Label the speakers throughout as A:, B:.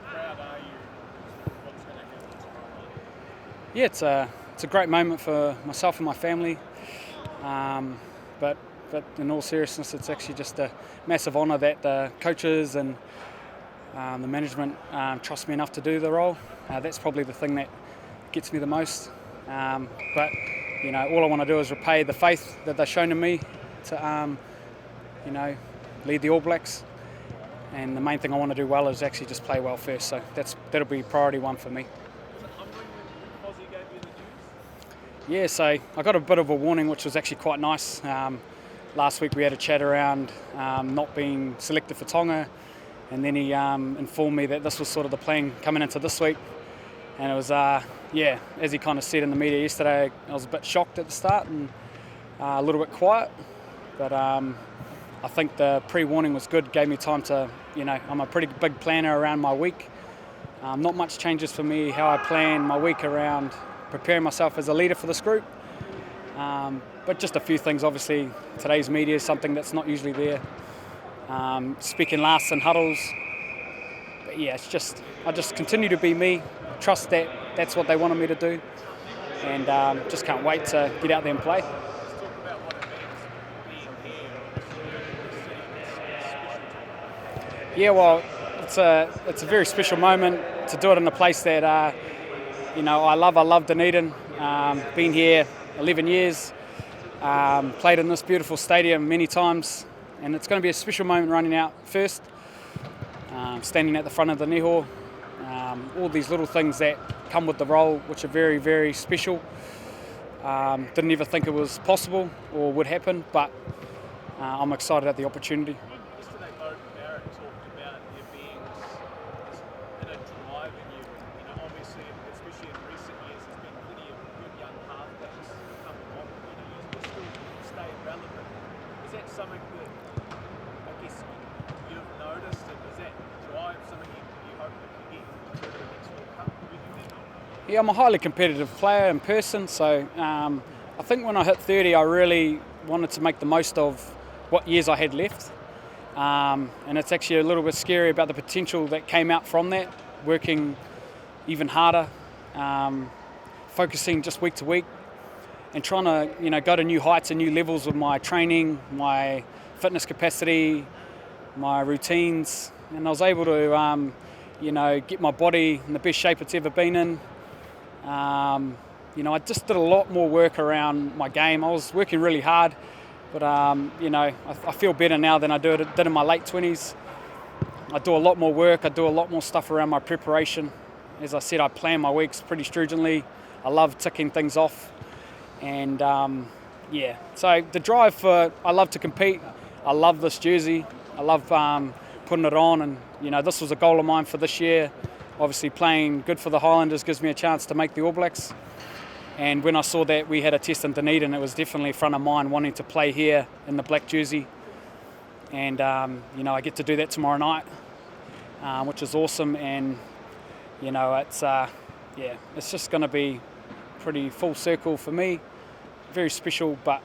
A: proud are you of what's going to happen tomorrow night?
B: Yeah, it's a great moment for myself and my family. But in all seriousness, it's actually just a massive honour that the coaches and the management trust me enough to do the role. That's probably the thing that gets me the most. But all I want to do is repay the faith that they've shown in me to lead the All Blacks. And the main thing I want to do well is actually just play well first. So that'll be priority one for me.
A: Was it humbling when Fozzie gave you the news?
B: Yeah, so I got a bit of a warning, which was actually quite nice. Last week we had a chat around not being selected for Tonga, and then he informed me that this was sort of the plan coming into this week. And it was, as he kind of said in the media yesterday, I was a bit shocked at the start and a little bit quiet. But I think the pre-warning was good, gave me time to, I'm a pretty big planner around my week. Not much changes for me how I plan my week around preparing myself as a leader for this group. But just a few things, obviously, today's media is something that's not usually there. Speaking last in huddles. But yeah, I just continue to be me, trust that that's what they wanted me to do, and just can't wait to get out there and play.
A: Let's talk about what it means being here.
B: Yeah, well, it's a very special moment to do it in a place that I love. I love Dunedin. Been here 11 years. Played in this beautiful stadium many times, and it's going to be a special moment running out first. Standing at the front of the Niho. All these little things that come with the role, which are very, very special. Didn't ever think it was possible or would happen, but I'm excited at the opportunity.
A: Yesterday, Barrett talked about there being a drive in you. Obviously, especially in recent years, there's been plenty of good young halfbacks come along. You still stay relevant. Is that something that I guess you've noticed? And is that drive something you hope that you get to the next World Cup?
B: Yeah, I'm a highly competitive player in person, so I think when I hit 30, I really wanted to make the most of what years I had left. And it's actually a little bit scary about the potential that came out from that, working even harder, focusing just week to week, and trying to go to new heights and new levels with my training, my fitness capacity, my routines, and I was able to get my body in the best shape it's ever been in. I just did a lot more work around my game. I was working really hard, but I feel better now than I did in my late 20s. I do a lot more work. I do a lot more stuff around my preparation. As I said, I plan my weeks pretty stringently. I love ticking things off, and so the drive I love to compete. I love this jersey. I love putting it on, and this was a goal of mine for this year. Obviously, playing good for the Highlanders gives me a chance to make the All Blacks. And when I saw that we had a test in Dunedin, it was definitely front of mind wanting to play here in the black jersey. And I get to do that tomorrow night, which is awesome. And it's just going to be pretty full circle for me. Very special, but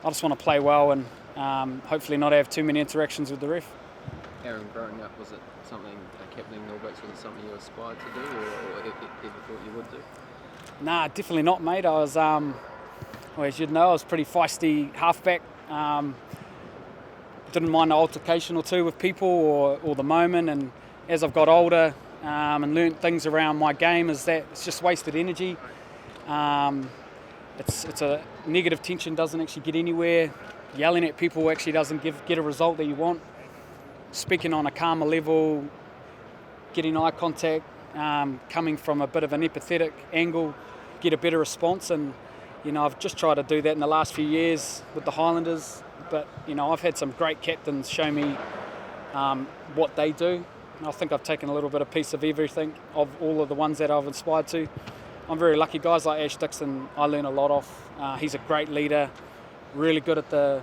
B: I just want to play well and hopefully not have too many interactions with the ref.
C: Aaron, growing up, was it something captaining the All Blacks, was it something you aspired to do or ever thought you would do?
B: Nah, definitely not, mate. I was, as you'd know, I was pretty feisty halfback. Didn't mind an altercation or two with people or the moment. And as I've got older and learnt things around my game, is that it's just wasted energy. It's a negative tension, doesn't actually get anywhere. Yelling at people actually doesn't get a result that you want. Speaking on a calmer level, getting eye contact, coming from a bit of an empathetic angle, get a better response. And I've just tried to do that in the last few years with the Highlanders. But I've had some great captains show me what they do. And I think I've taken a little bit of piece of everything, of all of the ones that I've inspired to. I'm very lucky. Guys like Ash Dixon, I learn a lot off. He's a great leader, really good at the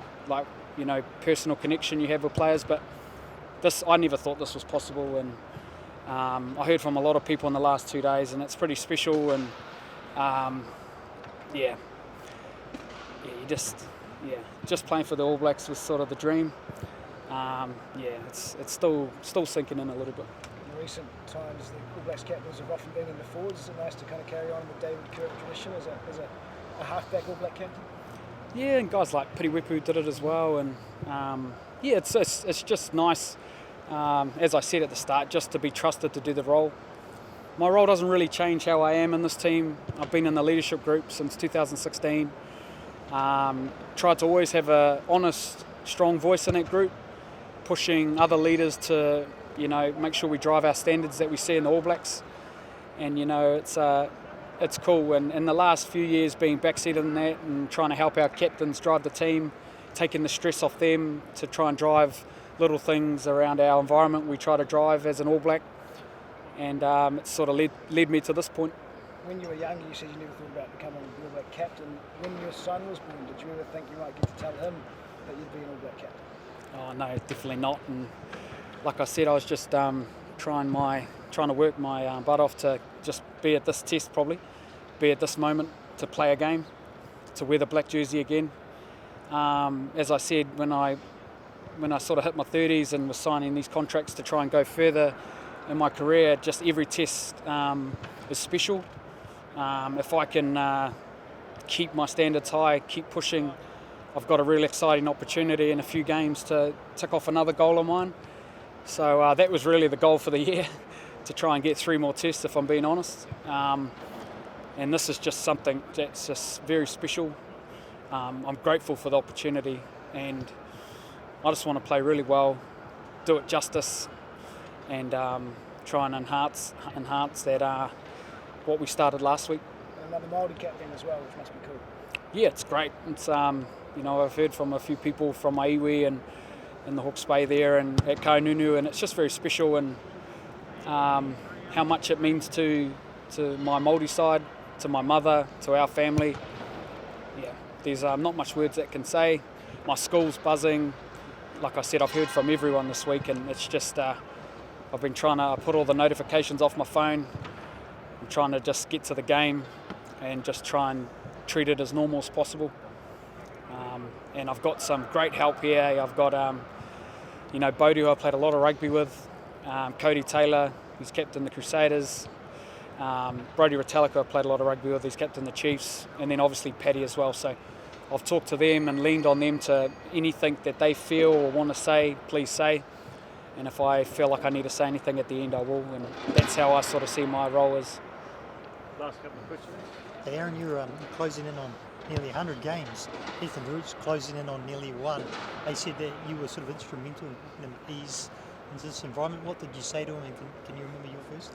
B: personal connection you have with players. But I never thought this was possible, and I heard from a lot of people in the last 2 days, and it's pretty special. And just playing for the All Blacks was sort of the dream. It's still sinking in a little bit.
D: recent times the All Blacks captains have often been in the forwards. Is it nice to kind of carry on the David Kirk tradition as a halfback All Black captain?
B: Yeah, and guys like Piriwepu did it as well, and yeah, it's just nice, as I said at the start, just to be trusted to do the role. My role doesn't really change how I am in this team. I've been in the leadership group since 2016. Tried to always have a honest, strong voice in that group, pushing other leaders to, make sure we drive our standards that we see in the All Blacks. And it's cool. And in the last few years, being backseated in that and trying to help our captains drive the team, taking the stress off them to try and drive little things around our environment we try to drive as an All Black. And it sort of led me to this point.
D: When you were younger, you said you never thought about becoming an All Black captain. When your son was born, did you ever think you might get to tell him that you'd be an All Black captain?
B: Oh no, definitely not. And like I said, I was just trying to work my butt off to just be at this test, probably be at this moment to play a game, to wear the black jersey again. As I said, when I sort of hit my 30s and was signing these contracts to try and go further in my career, just every test is special. If I can keep my standards high, keep pushing, I've got a really exciting opportunity in a few games to tick off another goal of mine. So that was really the goal for the year, to try and get 3 more tests, if I'm being honest. And this is just something that's just very special. I'm grateful for the opportunity, and I just want to play really well, do it justice, and try and enhance that what we started last week.
D: And another Māori captain as well, which must be cool.
B: Yeah, it's great. It's I've heard from a few people from my iwi and in the Hawke's Bay there and at Kaununu, and it's just very special, and how much it means to my Māori side, to my mother, to our family. Yeah, there's not much words that can say. My school's buzzing. Like I said, I've heard from everyone this week, and it's just I've been trying to put all the notifications off my phone. I'm trying to just get to the game and just try and treat it as normal as possible. And I've got some great help here. I've got Bodie, who I played a lot of rugby with, Cody Taylor, who's captain the Crusaders, Brodie Retallick, who I played a lot of rugby with, he's captain the Chiefs, and then obviously Paddy as well. So I've talked to them and leaned on them to anything that they feel or want to say, please say. And if I feel like I need to say anything at the end, I will. And that's how I sort of see my role as.
A: Last couple of questions.
E: Hey Aaron, you're closing in on nearly 100 games. Ethan Root's closing in on nearly 1. They said that you were sort of instrumental in him ease into this environment. What did you say to him, and can you remember your first?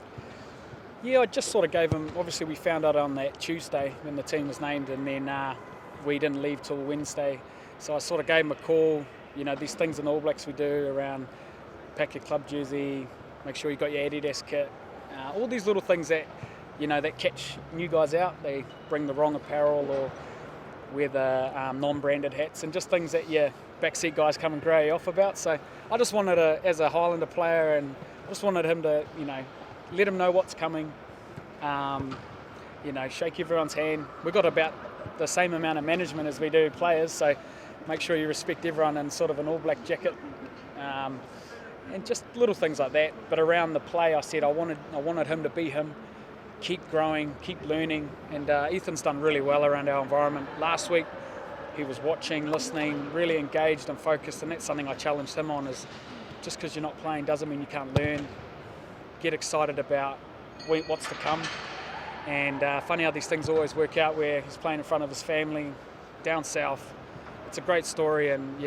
B: Yeah, I just sort of gave him, obviously we found out on that Tuesday when the team was named, and then we didn't leave till Wednesday. So I sort of gave him a call. These things in the All Blacks we do around pack your club jersey, make sure you got your Adidas kit, all these little things that that catch new guys out. They bring the wrong apparel or wear the non-branded hats, and just things that your backseat guys come and grey you off about. So I just wanted as a Highlander player, and I just wanted him to let him know what's coming, shake everyone's hand. We've got about the same amount of management as we do players, so make sure you respect everyone in sort of an All Black jacket, and just little things like that. But around the play, I said I wanted him to be him, keep growing, keep learning, and Ethan's done really well around our environment. Last week he was watching, listening, really engaged and focused, and that's something I challenged him on, is just because you're not playing doesn't mean you can't learn. Get excited about what's to come. And funny how these things always work out, where he's playing in front of his family down south. It's a great story, and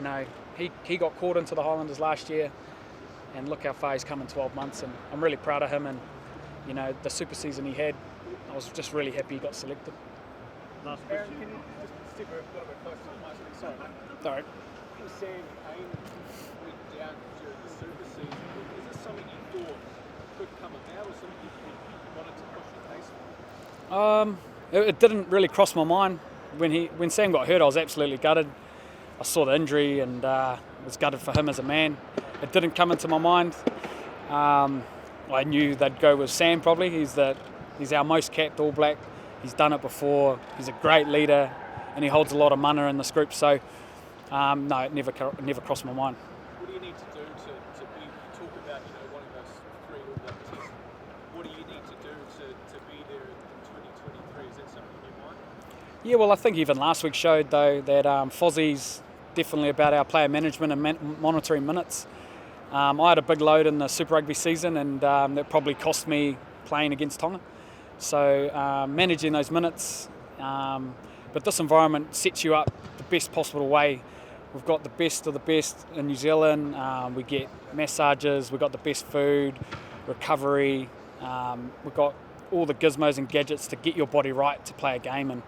B: he got caught into the Highlanders last year, and look how far he's come in 12 months, and I'm really proud of him. And the super season he had, I was just really happy he got selected.
A: Last question. Aaron, can you just step a little bit closer to the mic? Sorry, mate.
B: All right.
A: You were saying Payne went down during the super season. Is this something you thought could come about, or something you wanted to push the pace for?
B: It didn't really cross my mind. When Sam got hurt, I was absolutely gutted. I saw the injury and was gutted for him as a man. It didn't come into my mind. I knew they'd go with Sam probably. He's our most capped All Black. He's done it before. He's a great leader, and he holds a lot of mana in this group. So no, it never crossed my mind.
A: What do you need to do to talk about wanting those 3 All Black teams?
B: Yeah, well, I think even last week showed, though, that Fozzie's definitely about our player management and monitoring minutes. I had a big load in the Super Rugby season, and that probably cost me playing against Tonga. So managing those minutes, but this environment sets you up the best possible way. We've got the best of the best in New Zealand. We get massages, we've got the best food, recovery. We've got all the gizmos and gadgets to get your body right to play a game. And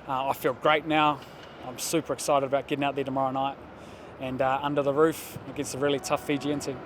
B: I feel great now. I'm super excited about getting out there tomorrow night and under the roof against a really tough Fijian team.